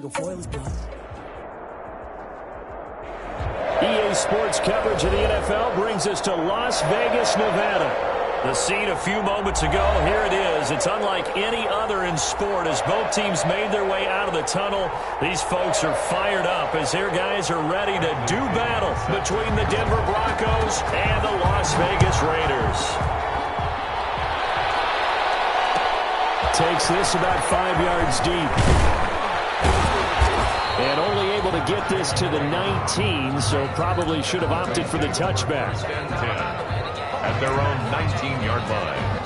EA Sports coverage of the NFL brings us to Las Vegas, Nevada. The scene a few moments ago, here it is. It's unlike any other in sport as both teams made their way out of the tunnel. These folks are fired up as their guys are ready to do battle between the Denver Broncos and the Las Vegas Raiders. Takes this about 5 yards deep. And only able to get this to the 19, so probably should have opted for the touchback. At their own 19-yard line.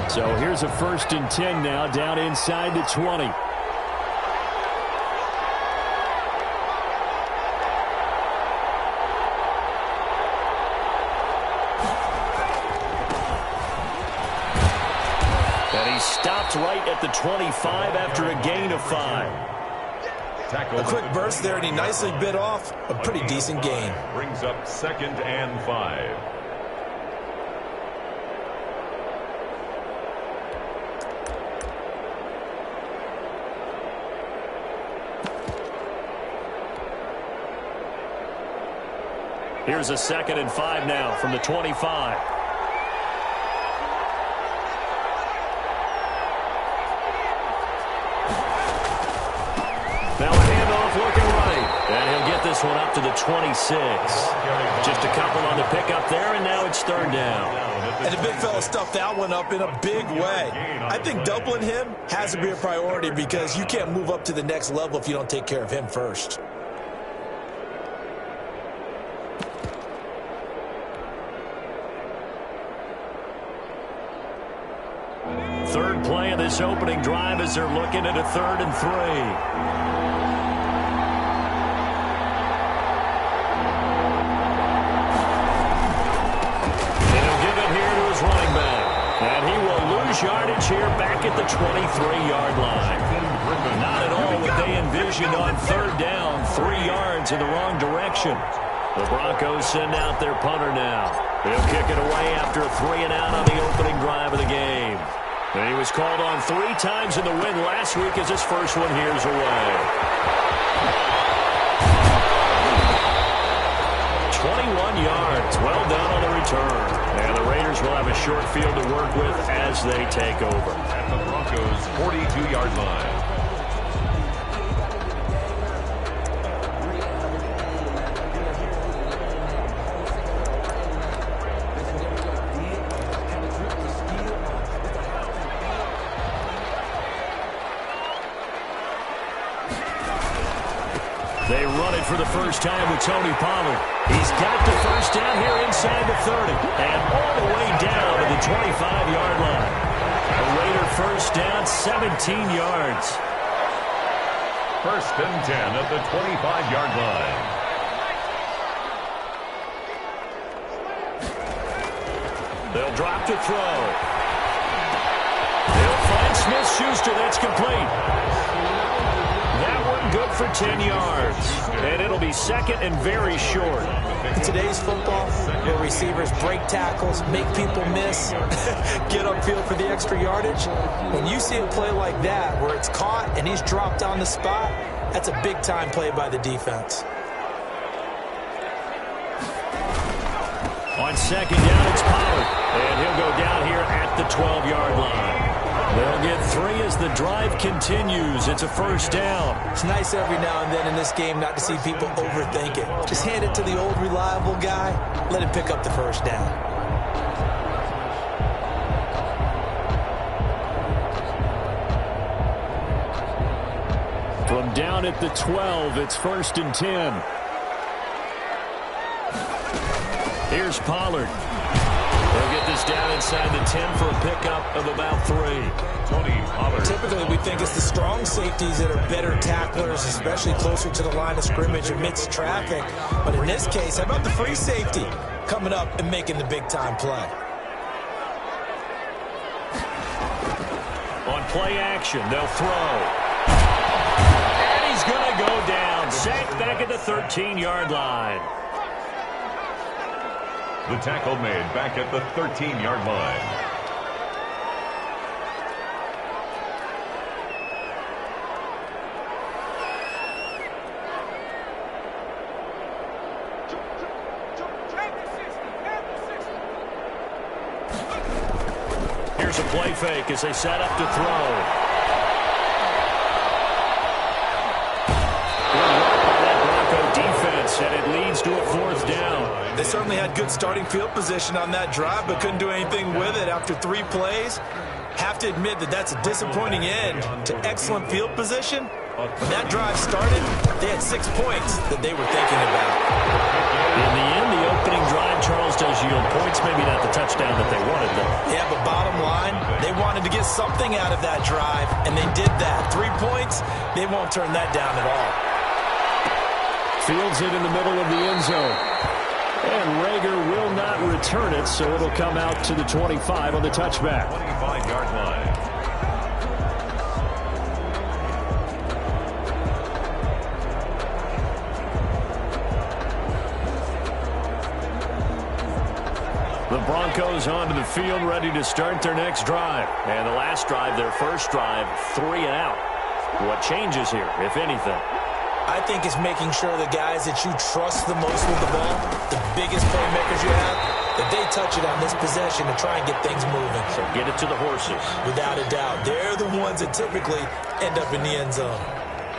So here's a 1st and 10 now, down inside the 20. Stopped right at the 25 after a gain of 5. A quick burst there, and he nicely bit off a pretty decent gain. Brings up 2nd and 5. Here's a 2nd and 5 now from the 25. Now a handoff looking right. And he'll get this one up to the 26. Just a couple on the pickup there, and now it's 3rd down. And the big fella stuffed that one up in a big way. I think doubling him has to be a priority because you can't move up to the next level if you don't take care of him first. Third play of this opening drive as they're looking at a 3rd and 3. Yardage here back at the 23-yard line. Not at all what they envisioned on 3rd down. 3 yards in the wrong direction. The Broncos send out their punter now. He'll kick it away after a 3-and-out on the opening drive of the game. And he was called on 3 times in the win last week as his first one here's away. 21 yards. Well done on the return. And the Raiders will have a short field to work with as they take over. At the Broncos' 42-yard line. They run it for the first time with Tony Pollard. He's got the first down here inside the 30 and all the way down to the 25-yard line. A Raider first down, 17 yards. 1st and 10 at the 25-yard line. They'll drop to throw. They'll find Smith-Schuster. That's complete. That one good for 10 yards. And it'll be 2nd and very short. In today's football, where receivers break tackles, make people miss, get upfield for the extra yardage, when you see a play like that where it's caught and he's dropped on the spot, that's a big-time play by the defense. On 2nd down, it's Pollard. And he'll go down here at the 12-yard line. They'll get 3 as the drive continues. It's a first down. It's nice every now and then in this game not to see people overthink it. Just hand it to the old reliable guy. Let him pick up the first down. From down at the 12, it's 1st and 10. Here's Pollard. They'll get this down inside the 10 for a pickup of about 3. Tony Pollard. Typically, we think it's the strong safeties that are better tacklers, especially closer to the line of scrimmage amidst traffic. But in this case, how about the free safety coming up and making the big-time play? play action. They'll throw. And he's going to go down. Sacked back at the 13-yard line. The tackle made back at the 13-yard line. Here's a play fake as they set up to throw. Good work by that Bronco defense, and it leads to a 4th down. They certainly had good starting field position on that drive, but couldn't do anything with it after 3 plays. Have to admit that that's a disappointing end to excellent field position. When that drive started, they had 6 points that they were thinking about. In the end, the opening drive, Charles, does yield points. Maybe not the touchdown that they wanted, though. Yeah, but bottom line, they wanted to get something out of that drive, and they did that. 3 points, they won't turn that down at all. Fields it in the middle of the end zone. And Rager will not return it, so it'll come out to the 25 on the touchback. 25-yard line. The Broncos onto the field, ready to start their next drive. And the last drive, their first drive, 3 and out. What changes here, if anything? I think it's making sure the guys that you trust the most with the ball, the biggest playmakers you have, that they touch it on this possession to try and get things moving. So get it to the horses. Without a doubt. They're the ones that typically end up in the end zone.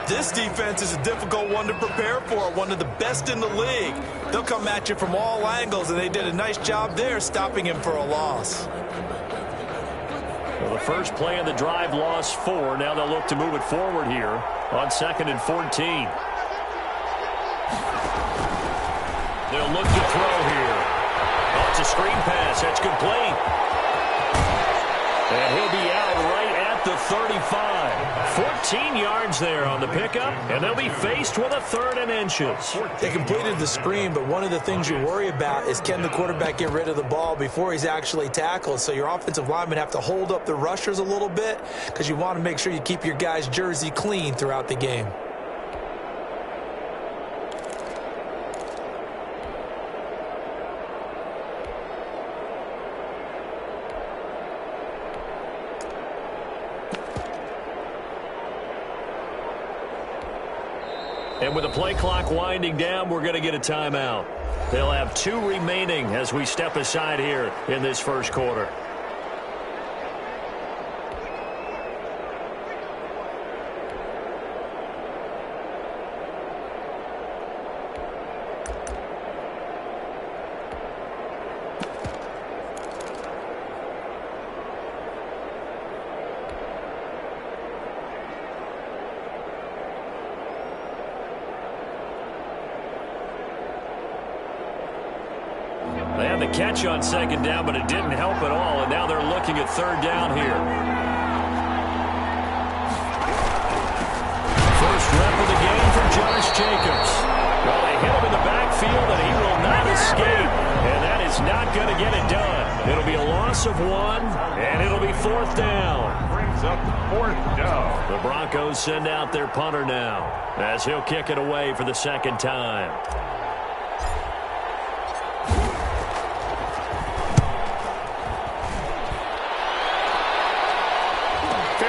This defense is a difficult one to prepare for, one of the best in the league. They'll come at you from all angles, and they did a nice job there stopping him for a loss. Well, the first play of the drive lost 4. Now they'll look to move it forward here on 2nd and 14. They'll look to throw here. Oh, it's a screen pass. That's complete. And he'll be out right at the 35. 14 yards there on the pickup, and they'll be faced with a 3rd and inches. They completed the screen, but one of the things you worry about is can the quarterback get rid of the ball before he's actually tackled. So your offensive linemen have to hold up the rushers a little bit because you want to make sure you keep your guy's jersey clean throughout the game. And with the play clock winding down, we're going to get a timeout. They'll have 2 remaining as we step aside here in this first quarter. They had the catch on 2nd down, but it didn't help at all, and now they're looking at 3rd down here. First rep of the game for Josh Jacobs. Well, they hit him in the backfield, and he will not escape, and that is not going to get it done. It'll be a loss of 1, and it'll be 4th down. Brings up 4th down. The Broncos send out their punter now, as he'll kick it away for the 2nd time.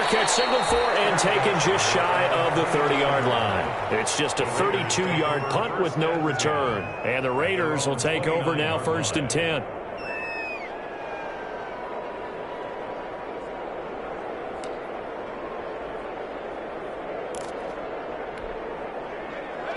Catch signaled for and taken just shy of the 30-yard line. It's just a 32-yard punt with no return. And the Raiders will take over now 1st and 10.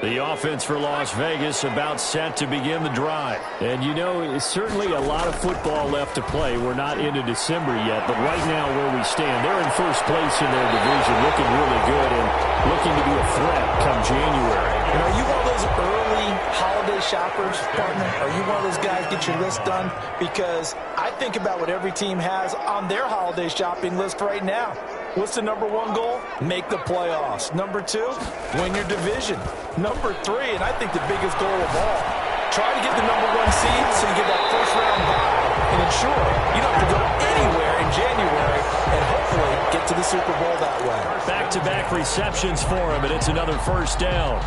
The offense for Las Vegas about set to begin the drive. And, you know, it's certainly a lot of football left to play. We're not into December yet, but right now where we stand, they're in first place in their division, looking really good and looking to be a threat come January. And are you one of those early holiday shoppers, partner? Are you one of those guys get your list done? Because I think about what every team has on their holiday shopping list right now. What's the number 1 goal? Make the playoffs. Number 2, win your division. Number 3, and I think the biggest goal of all, try to get the number 1 seed so you get that first round bye and ensure you don't have to go anywhere in January and hopefully get to the Super Bowl that way. Back-to-back receptions for him, and it's another first down.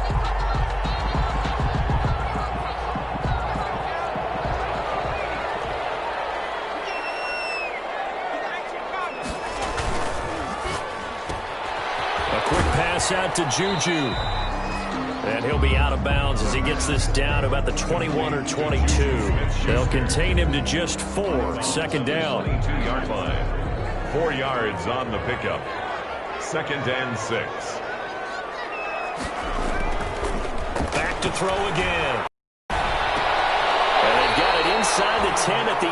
A quick pass out to Juju. And he'll be out of bounds as he gets this down about the 21 or 22. They'll contain him to just 4. Second down. 22-yard line. 4 yards on the pickup. 2nd and 6. Back to throw again. And they've got it inside the 10 at the 8.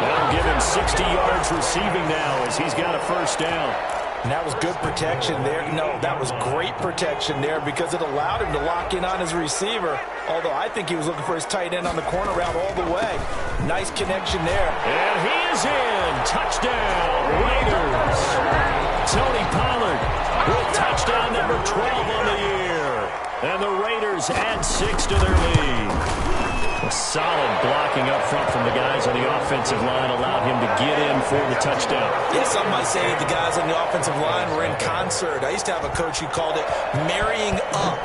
That'll give him 60 yards receiving now as he's got a first down. And that was good protection there. No, that was great protection there because it allowed him to lock in on his receiver, although I think he was looking for his tight end on the corner route all the way. Nice connection there. And he is in. Touchdown, Raiders. Tony Pollard with touchdown number 12 on the year. And the Raiders add 6 to their lead. A solid blocking up front from the guys on the offensive line allowed him to get in for the touchdown. Yes, some might say that the guys on the offensive line were in concert. I used to have a coach who called it marrying up,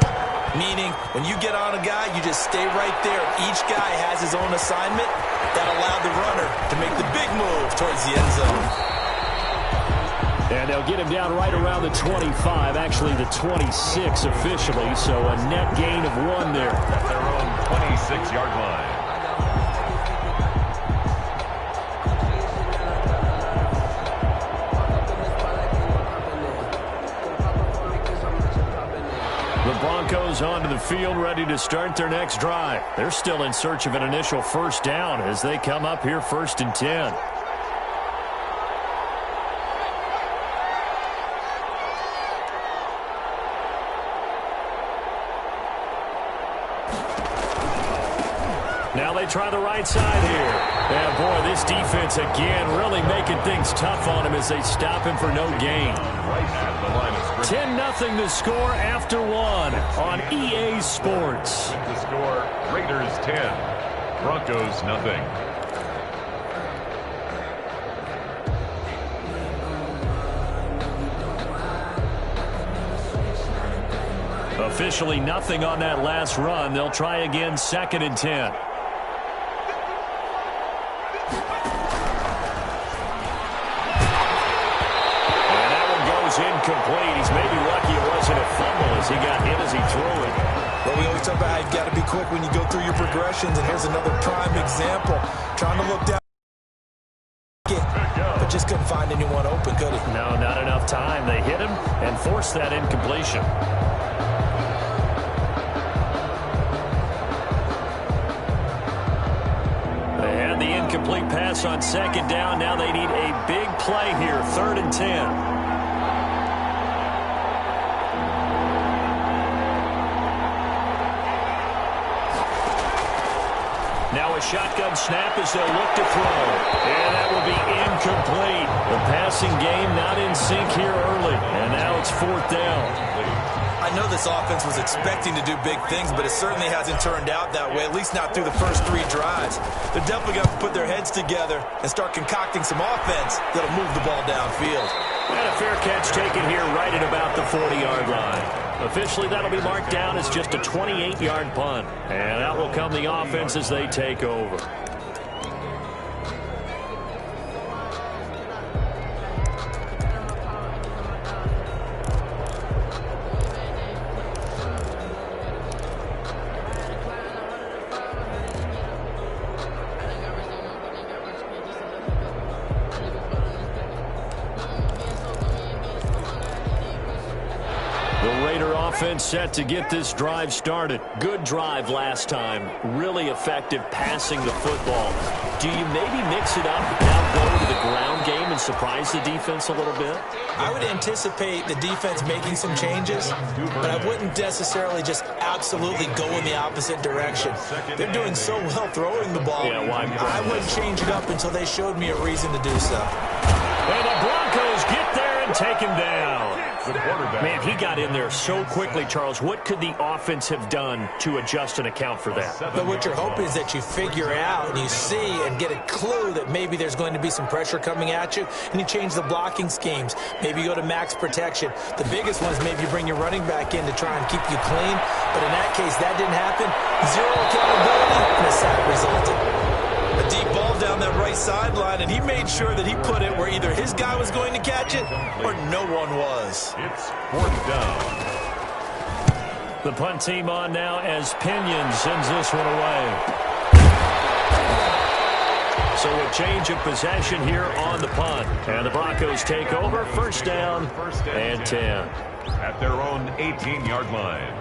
meaning when you get on a guy, you just stay right there. Each guy has his own assignment that allowed the runner to make the big move towards the end zone. And they'll get him down right around the 25, actually the 26 officially, so a net gain of 1 there. At their own 26-yard line. The Broncos onto the field, ready to start their next drive. They're still in search of an initial first down as they come up here 1st and 10. Now they try the right side here. And, boy, this defense again really making things tough on him as they stop him for no gain. 10-0 the score after 1 on EA Sports. The score, Raiders 10, Broncos nothing. Officially nothing on that last run. They'll try again 2nd and 10. Incomplete. He's maybe lucky it wasn't a fumble as he got hit as he threw it. Well, we always talk about how you've got to be quick when you go through your progressions, and here's another prime example. Trying to look down, but just couldn't find anyone open, could he? No, not enough time. They hit him and forced that incompletion. They had the incomplete pass on 2nd down. Now they need a big play here, 3rd and 10. Now a shotgun snap as they'll look to throw. And that will be incomplete. The passing game not in sync here early. And now it's 4th down. I know this offense was expecting to do big things, but it certainly hasn't turned out that way, at least not through the first 3 drives. They're definitely going to put their heads together and start concocting some offense that'll move the ball downfield. And a fair catch taken here right at about the 40-yard line. Officially, that'll be marked down as just a 28-yard punt. And out will come the offense as they take over. Offense set to get this drive started. Good drive last time. Really effective passing the football. Do you maybe mix it up, now go to the ground game and surprise the defense a little bit? I would anticipate the defense making some changes, but I wouldn't necessarily just absolutely go in the opposite direction. They're doing so well throwing the ball. Yeah, why? I wouldn't change it up until they showed me a reason to do so. And the Broncos get there and take him down. The quarterback. Man, he got in there so quickly, Charles. What could the offense have done to adjust and account for that? But what you're hoping is that you figure out and you see and get a clue that maybe there's going to be some pressure coming at you, and you change the blocking schemes. Maybe you go to max protection. The biggest one is maybe you bring your running back in to try and keep you clean. But in that case, that didn't happen. Zero accountability, and a sack resulted. A deep ball down that right sideline, and he made sure that he put it where either his guy was going to catch it or no one was. It's 4th down. The punt team on now as Pinion sends this one away. So a change of possession here on the punt. And the Broncos take over. First down and 10. At their own 18-yard line.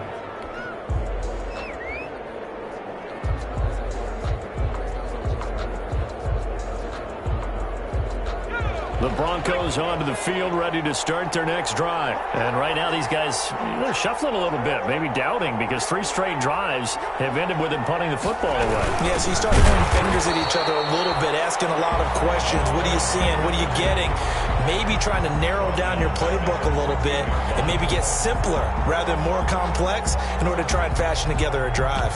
The Broncos onto the field, ready to start their next drive. And right now, these guys, they're shuffling a little bit, maybe doubting, because 3 straight drives have ended with them punting the football away. Yeah, so you start pointing fingers at each other a little bit, asking a lot of questions. What are you seeing? What are you getting? Maybe trying to narrow down your playbook a little bit and maybe get simpler rather than more complex in order to try and fashion together a drive.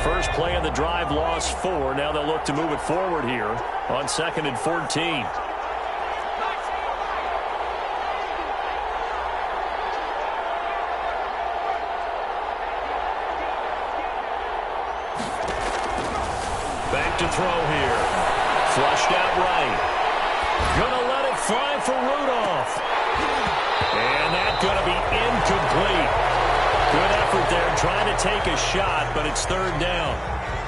First play of the drive, lost 4. Now they'll look to move it forward here on 2nd and 14. Back to throw here. Flushed out right. Gonna let it fly for Rudolph. And that's gonna be incomplete. Good effort there, trying to take a shot, but it's 3rd down.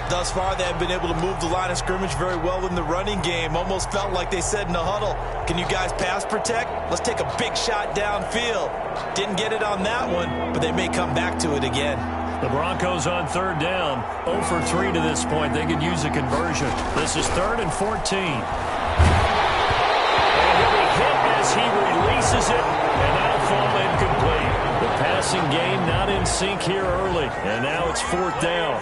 Thus far, they have been able to move the line of scrimmage very well in the running game. Almost felt like they said in the huddle, can you guys pass protect? Let's take a big shot downfield. Didn't get it on that one, but they may come back to it again. The Broncos on 3rd down. 0 for 3 to this point. They could use a conversion. This is 3rd and 14. And he'll be hit as he releases it, and that'll fall incomplete. The passing game not in sync here early, and now it's 4th down.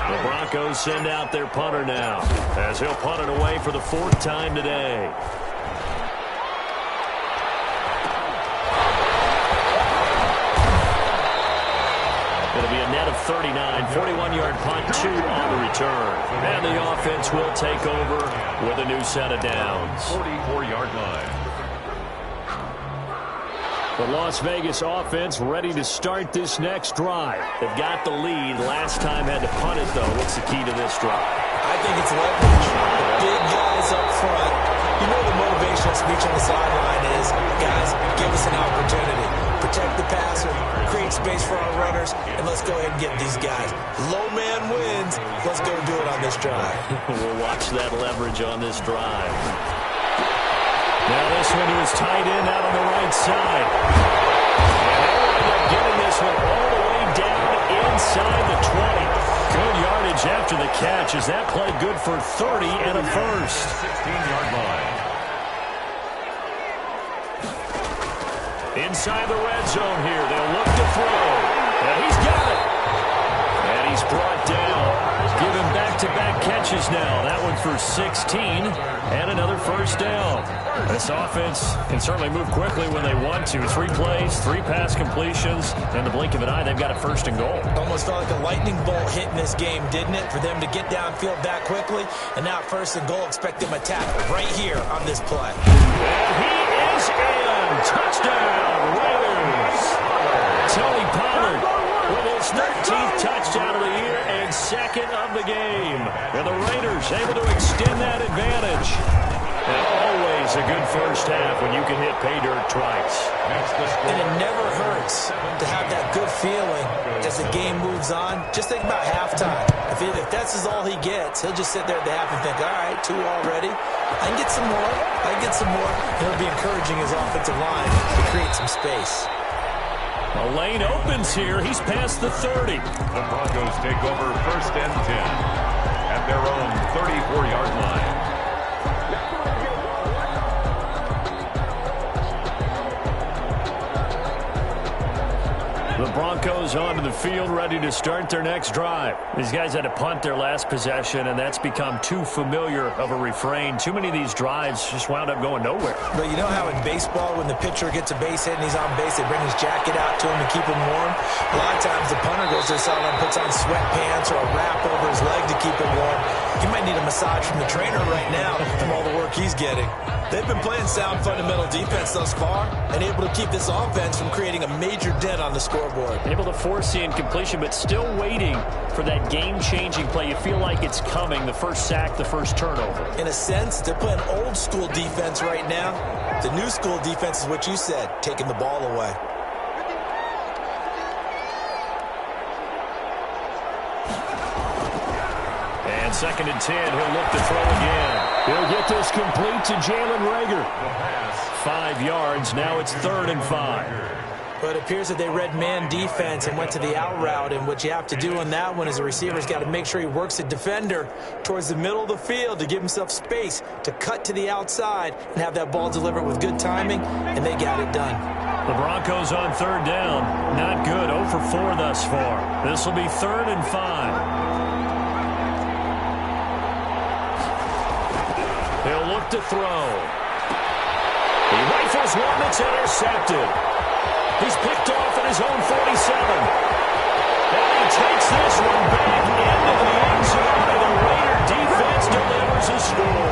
The Broncos send out their punter now, as he'll punt it away for the 4th time today. It'll be a net of 39, 41-yard punt, 2 on the return. And the offense will take over with a new set of downs. 44-yard line. The Las Vegas offense ready to start this next drive. They've got the lead. Last time had to punt it, though. What's the key to this drive? I think it's leverage. The big guys up front. You know the motivational speech on the sideline is, guys, give us an opportunity. Protect the passer, create space for our runners, and let's go ahead and get these guys. Low man wins. Let's go do it on this drive. We'll watch that leverage on this drive. Now this one is tight end out on the right side. And they'll end up getting this one all the way down inside the 20. Good yardage after the catch as that play good for 30 and a first. 16-yard line. Inside the red zone here. They'll look to throw. And he's got it. And he's brought down. Given back-to-back catches now. That one for 16 and another first down. This offense can certainly move quickly when they want to. 3 plays, 3 pass completions. In the blink of an eye, they've got a first and goal. Almost felt like a lightning bolt hit in this game, didn't it? For them to get downfield that quickly. And now first and goal, expect them to tackle right here on this play. And he is in. Touchdown, Raiders. Tony Pollard with his 13th touchdown of the year and 2nd of the game. And the Raiders able to extend that advantage. And always a good first half when you can hit pay dirt twice. And it never hurts to have that good feeling as the game moves on. Just think about halftime. If that's all he gets, he'll just sit there at the half and think, all right, 2 already. I can get some more. I can get some more. And he'll be encouraging his offensive line to create some space. A lane opens here. He's past the 30. The Broncos take over 1st and 10 at their own 34-yard line. The The Broncos onto the field, ready to start their next drive. These guys had to punt their last possession, and that's become too familiar of a refrain. Too many of these drives just wound up going nowhere. But you know how in baseball, when the pitcher gets a base hit and he's on base, they bring his jacket out to him to keep him warm? A lot of times the punter goes to the sideline, puts on sweatpants or a wrap over his leg to keep him warm. He might need a massage from the trainer right now from all the work he's getting. They've been playing sound fundamental defense thus far and able to keep this offense from creating a major dent on the scoreboard. Able to force the incompletion, but still waiting for that game-changing play. You feel like it's coming, the first sack, the first turnover. In a sense, they're playing old-school defense right now. The new-school defense is what you said, taking the ball away. And 2nd and 10, he'll look to throw again. He'll get this complete to Jalen Reagor. 5 yards, now it's 3rd and 5. But it appears that they read man defense and went to the out route, and what you have to do on that one is the receiver's got to make sure he works the defender towards the middle of the field to give himself space to cut to the outside and have that ball delivered with good timing, and they got it done. The Broncos on 3rd down. Not good, 0 for 4 thus far. This will be 3rd and 5. He'll look to throw. He rifles one that's intercepted. He's picked off at his own 47. And he takes this one back into the end zone, and the Raider defense delivers a score.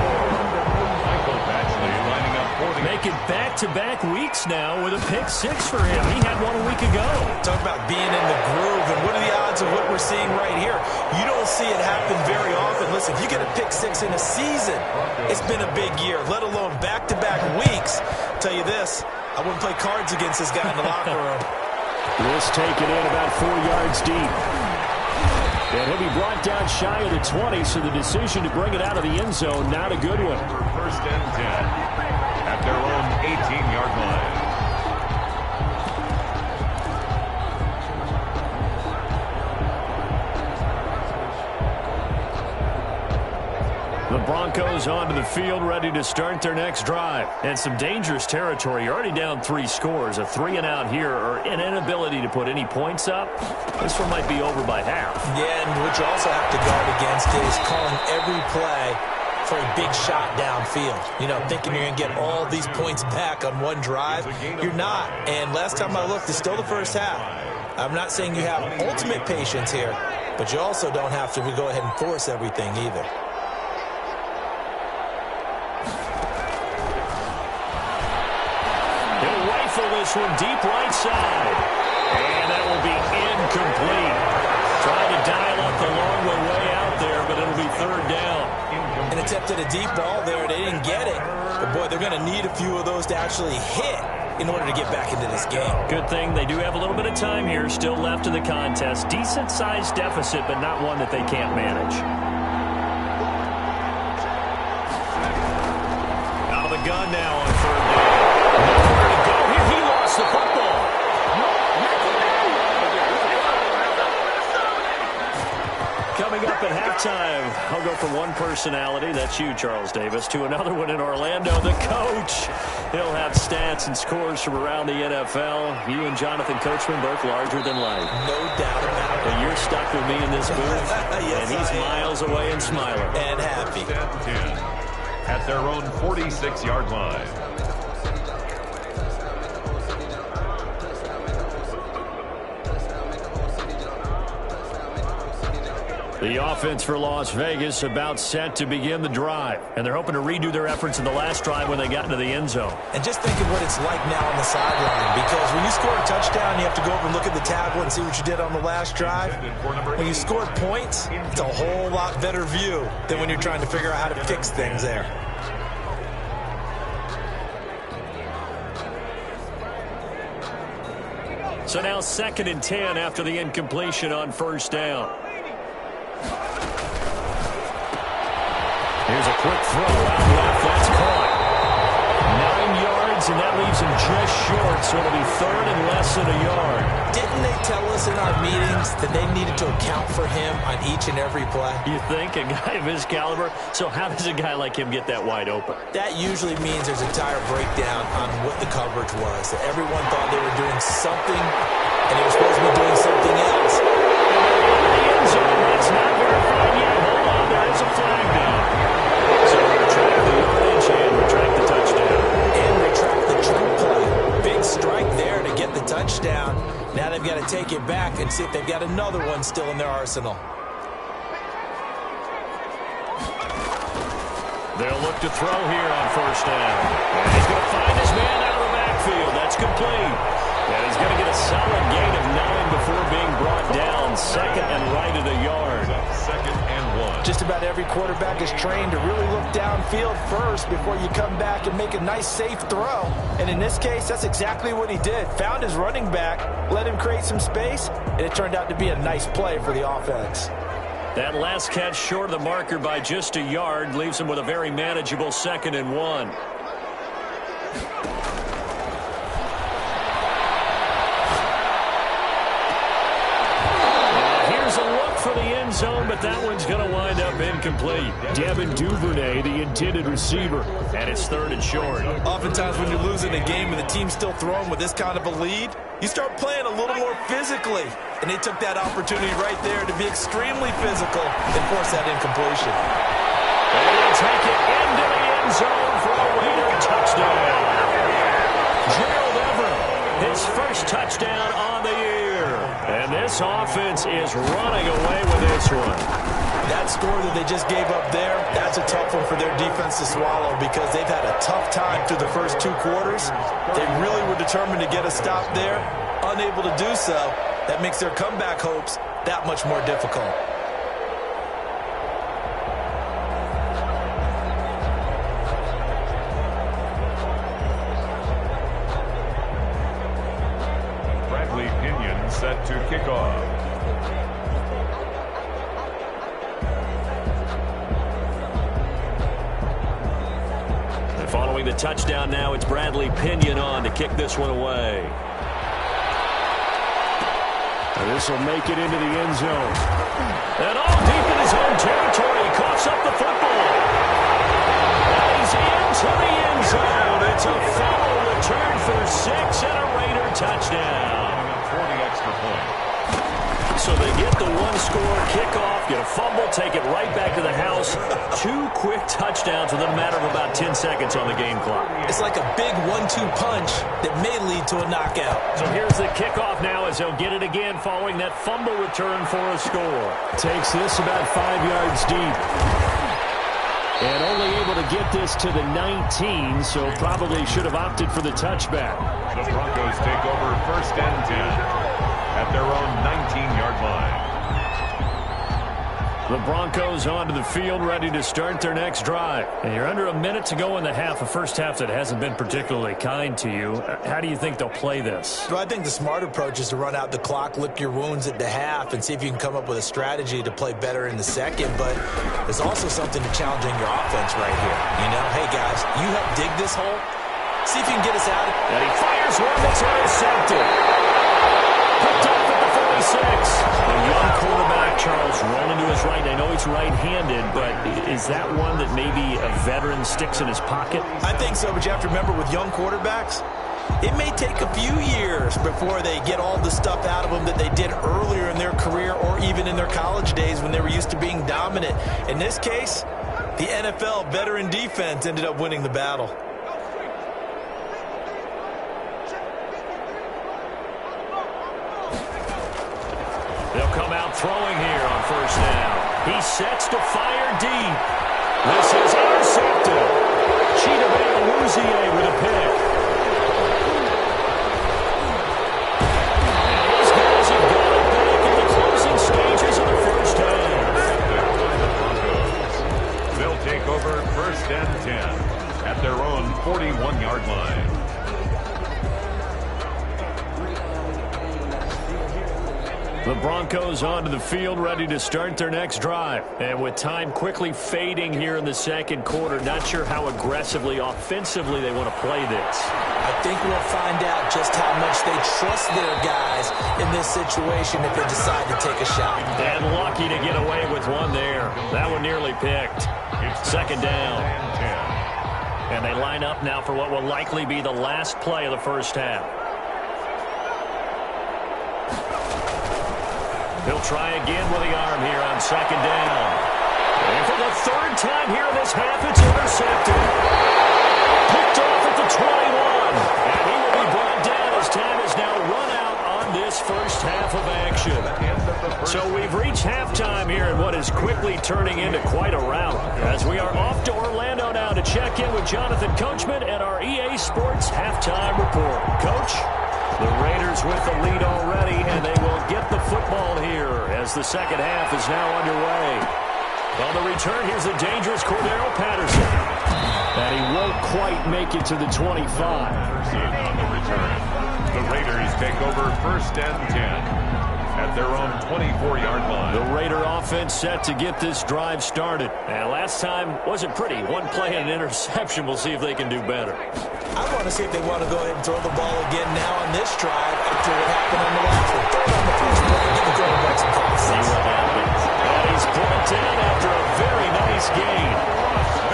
Make it back-to-back weeks now with a pick 6 for him. He had one a week ago. Talk about being in the groove, and what are the odds of what we're seeing right here? You don't see it happen very often. Listen, if you get a pick 6 in a season, it's been a big year, let alone back-to-back weeks. I'll tell you this, I wouldn't play cards against this guy in the locker room. This taken in about 4 yards deep. And he'll be brought down shy of the 20, so the decision to bring it out of the end zone, not a good one. 1st and 10 at their own 18-yard line. The Broncos onto the field, ready to start their next drive. And some dangerous territory. You're already down 3 scores. A 3-and-out here, or an inability to put any points up. This one might be over by half. Yeah, and what you also have to guard against is calling every play for a big shot downfield. You know, thinking you're going to get all these points back on one drive. You're not. And last time I looked, it's still the first half. I'm not saying you have ultimate patience here, but you also don't have to go ahead and force everything either. This one deep right side. And that will be incomplete. Trying to dial up the long way out there, but it'll be 3rd down. An attempt at a deep ball there. They didn't get it. But, boy, they're going to need a few of those to actually hit in order to get back into this game. Good thing they do have a little bit of time here still left in the contest. Decent-sized deficit, but not one that they can't manage. Out of the gun now on 3rd down. Nowhere to go here. He lost the football. Coming up at halftime, I'll go from one personality, that's you, Charles Davis, to another one in Orlando, the coach. He'll have stats and scores from around the NFL. You and Jonathan Coachman both larger than life. No doubt about it. And you're stuck with me in this booth, yes, and he's miles away and smiling. And happy. 10 at their own 46-yard line. The offense for Las Vegas about set to begin the drive. And they're hoping to redo their efforts in the last drive when they got into the end zone. And just think of what it's like now on the sideline. Because when you score a touchdown, you have to go over and look at the tablet and see what you did on the last drive. When you scored points, it's a whole lot better view than when you're trying to figure out how to fix things there. So now 2nd and 10 after the incompletion on 1st down. Here's a quick throw out left. That's caught. 9 yards, and that leaves him just short, so it'll be 3rd and less than a yard. Didn't they tell us in our meetings that they needed to account for him on each and every play? You think? A guy of his caliber? So how does a guy like him get that wide open? That usually means there's a entire breakdown on what the coverage was. That everyone thought they were doing something and he was supposed to be doing something else. That's not verified yet. Hold on, there is a flag down. So retract the yardage and retract the touchdown. And retract the trick play. Big strike there to get the touchdown. Now they've got to take it back and see if they've got another one still in their arsenal. They'll look to throw here on first down. And he's going to find his man out of the backfield. That's complete. And he's going to get a solid gain of 9 before being brought down. Second and right at a yard. Second and 1. Just about every quarterback is trained to really look downfield first before you come back and make a nice, safe throw. And in this case, that's exactly what he did. Found his running back, let him create some space, and it turned out to be a nice play for the offense. That last catch short of the marker by just a yard leaves him with a very manageable 2nd and 1. Here's a look for the end zone, but that one's going to wind up incomplete. Devin Duvernay, the intended receiver, and it's 3rd and short. Oftentimes when you're losing a game and the team's still throwing with this kind of a lead, you start playing a little more physically. And they took that opportunity right there to be extremely physical and force that incompletion. And they'll take it into the end zone for a Raider touchdown. Gerald Everett, his first touchdown on the year. And this offense is running away with this one. That score that they just gave up there, that's a tough one for their defense to swallow because they've had a tough time through the first 2 quarters. They really were determined to get a stop there, unable to do so. That makes their comeback hopes that much more difficult. Bradley Pinion set to kick off. And following the touchdown now, it's Bradley Pinion on to kick this one away. This will make it into the end zone. And all deep in his own territory. He coughs up the football. And he's into the end zone. It's a foul return for 6 and a Raider touchdown. 40 extra point. So they get the one-score kickoff, get a fumble, take it right back to the house. 2 quick touchdowns within a matter of about 10 seconds on the game clock. It's like a big 1-2 punch that may lead to a knockout. So here's the kickoff now as they'll get it again following that fumble return for a score. Takes this about 5 yards deep. And only able to get this to the 19, so probably should have opted for the touchback. The Broncos take over 1st and 10 at their own 19-yard line. The Broncos onto the field, ready to start their next drive. And you're under a minute to go in the half, a first half that hasn't been particularly kind to you. How do you think they'll play this? Well, I think the smart approach is to run out the clock, lick your wounds at the half, and see if you can come up with a strategy to play better in the second. But there's also something to challenging your offense right here. You know, hey, guys, you help dig this hole. See if you can get us out of it. And he fires one that's intercepted. Picked off at the 46. A young quarterback, Charles, rolling to his right. I know he's right-handed, but is that one that maybe a veteran sticks in his pocket? I think so, but you have to remember with young quarterbacks, it may take a few years before they get all the stuff out of them that they did earlier in their career or even in their college days when they were used to being dominant. In this case, the NFL veteran defense ended up winning the battle. They'll come out throwing here on first down. He sets to fire deep. This is intercepted. Chidobe with a pick. And these guys have got it back in the closing stages of the first half. They'll take over 1st and 10 at their own 41-yard line. The Broncos onto the field, ready to start their next drive. And with time quickly fading here in the second quarter, not sure how aggressively, offensively they want to play this. I think we'll find out just how much they trust their guys in this situation if they decide to take a shot. And lucky to get away with one there. That one nearly picked. Second down. And they line up now for what will likely be the last play of the first half. He'll try again with the arm here on second down. And for the third time here in this half, it's intercepted. Picked off at the 21. And he will be brought down as time is now run out on this first half of action. So we've reached halftime here in what is quickly turning into quite a rout. As we are off to Orlando now to check in with Jonathan Coachman and our EA Sports halftime report. Coach? The Raiders with the lead already, and they will get the football here as the second half is now underway. On the return, here's the dangerous Cordero Patterson. And he won't quite make it to the 25. On the return, the Raiders take over first and 10 at their own 24-yard line. The Raider offense set to get this drive started. And last time wasn't pretty. One play and an interception. We'll see if they can do better. I want to see if they want to go ahead and throw the ball again now on this drive after what happened on the last one. Throw it on the first play. Give the quarterback some confidence. See what happens. And he's brought down after a very nice gain.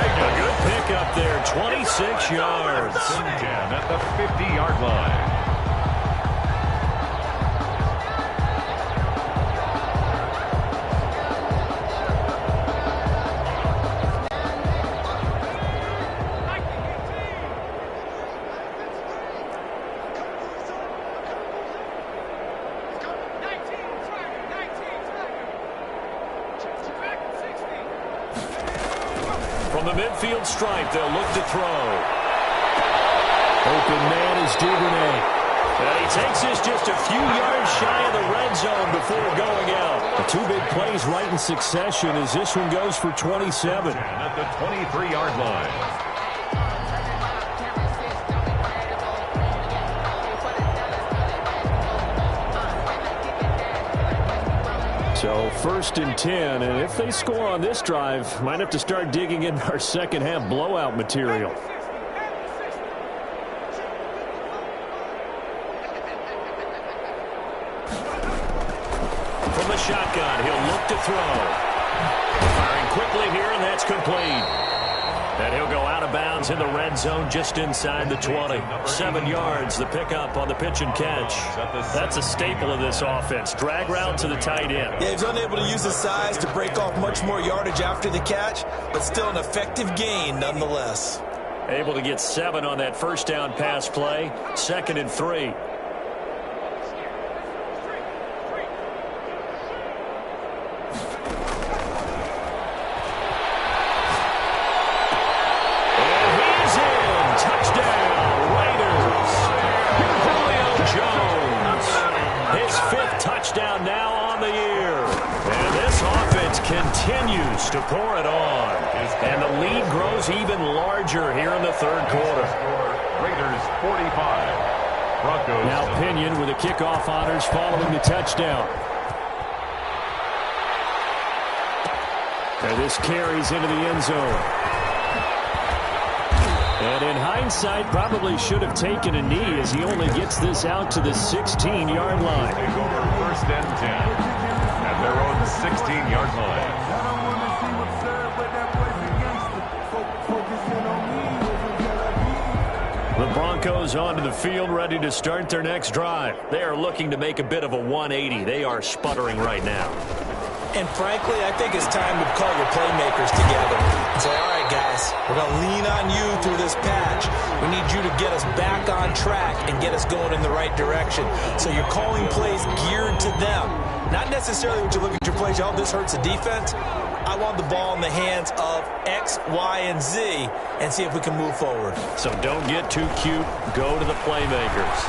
A good pickup there, 26 yards. 10 at the 50-yard line. From the midfield stripe, they'll look to throw. Open man is Duvernay. And he takes this just a few yards shy of the red zone before going out. The two big plays right in succession as this one goes for 27. At the 23-yard line. So first and 10, and if they score on this drive, might have to start digging in our second half blowout material. From the shotgun, he'll look to throw. Firing quickly here, and that's complete. And he'll go out of bounds in the red zone just inside the 20. 7 yards, the pickup on the pitch and catch. That's a staple of this offense. Drag route to the tight end. Yeah, he's unable to use his size to break off much more yardage after the catch, but still an effective gain nonetheless. Able to get 7 on that first down pass play. 2nd and 3. Touchdown now on the year. And this offense continues to pour it on. And the lead grows even larger here in the third quarter. Raiders 45. Broncos. Now Pinion with the kickoff honors following the touchdown. And this carries into the end zone. And in hindsight, probably should have taken a knee as he only gets this out to the 16-yard line. Take over first and 10 at their own 16-yard line. The Broncos onto the field, ready to start their next drive. They are looking to make a bit of a 180. They are sputtering right now. And frankly, I think it's time to call your playmakers together and say, all right, guys, we're going to lean on you through this patch. We need you to get us back on track and get us going in the right direction. So you're calling plays geared to them. Not necessarily when you look at your plays, oh, this hurts the defense. I want the ball in the hands of X, Y, and Z and see if we can move forward. So don't get too cute. Go to the playmakers.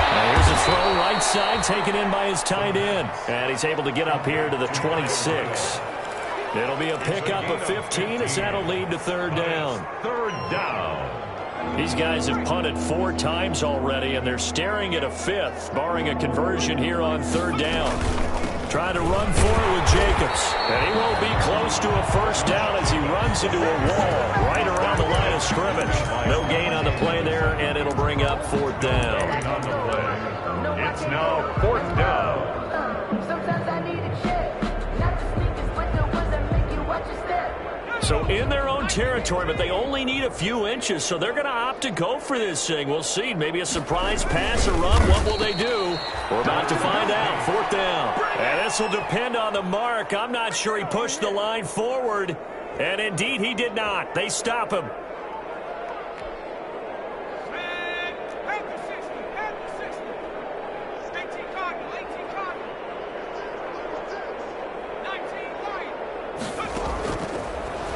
Now here's a throw right side, taken in by his tight end. And he's able to get up here to the 26. It'll be a pickup of 15 as that'll lead to third down. Third down. These guys have punted 4 times already, and they're staring at a 5th, barring a conversion here on third down. Trying to run for it with Jacobs. And he won't be close to a first down as he runs into a wall right around the line of scrimmage. No gain on the play there, and it'll bring up 4th down. On the play. It's now 4th down. Sometimes I need a check. Not the sneakers, but the ones that make you watch your step. So in their own territory, but they only need a few inches, so they're going to opt to go for this thing. We'll see. Maybe a surprise pass or run. What will they do? We're about to find out. 4th down. And this will depend on the mark. I'm not sure he pushed the line forward. And indeed, he did not. They stop him.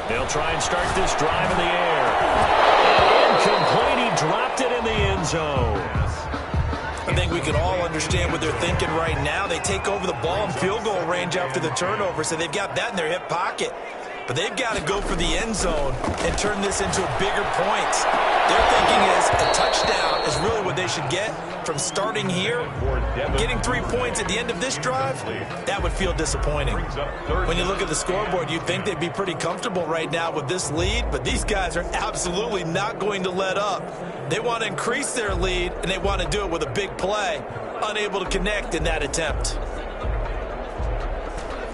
They'll try and start this drive in the air. And incomplete. He dropped it in the end zone. I think we can all understand what they're thinking right now. They take over the ball in field goal range after the turnover, so they've got that in their hip pocket. But they've got to go for the end zone and turn this into bigger points. Their thinking is a touchdown is really what they should get from starting here. Getting 3 points at the end of this drive, that would feel disappointing. When you look at the scoreboard, you'd think they'd be pretty comfortable right now with this lead, but these guys are absolutely not going to let up. They want to increase their lead, and they want to do it with a big play. Unable to connect in that attempt.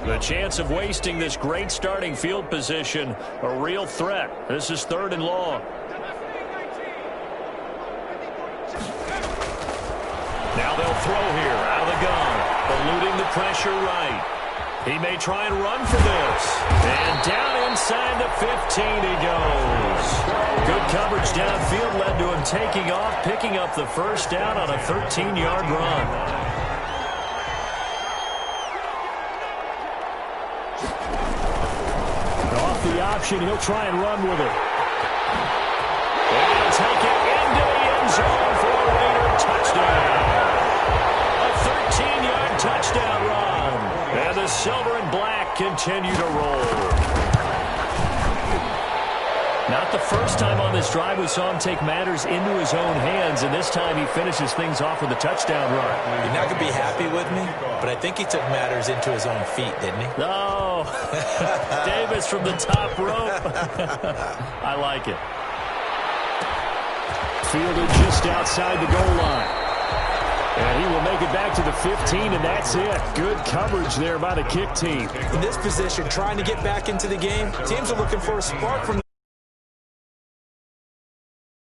The chance of wasting this great starting field position, a real threat. This is 3rd and long. Now they'll throw here out of the gun, eluding the pressure right. He may try and run for this. And down inside the 15 he goes. Good coverage downfield led to him taking off, picking up the 1st down on a 13-yard run. The option, he'll try and run with it. And he'll take it into the end zone for a Raider touchdown. A 13-yard touchdown run. And the silver and black continue to roll. Not the first time on this drive we saw him take matters into his own hands, and this time he finishes things off with a touchdown run. You're not going to be happy with me, but I think he took matters into his own feet, didn't he? No. Davis from the top rope. I like it. Fielded just outside the goal line. And he will make it back to the 15, and that's it. Good coverage there by the kick team. In this position, trying to get back into the game, teams are looking for a spark from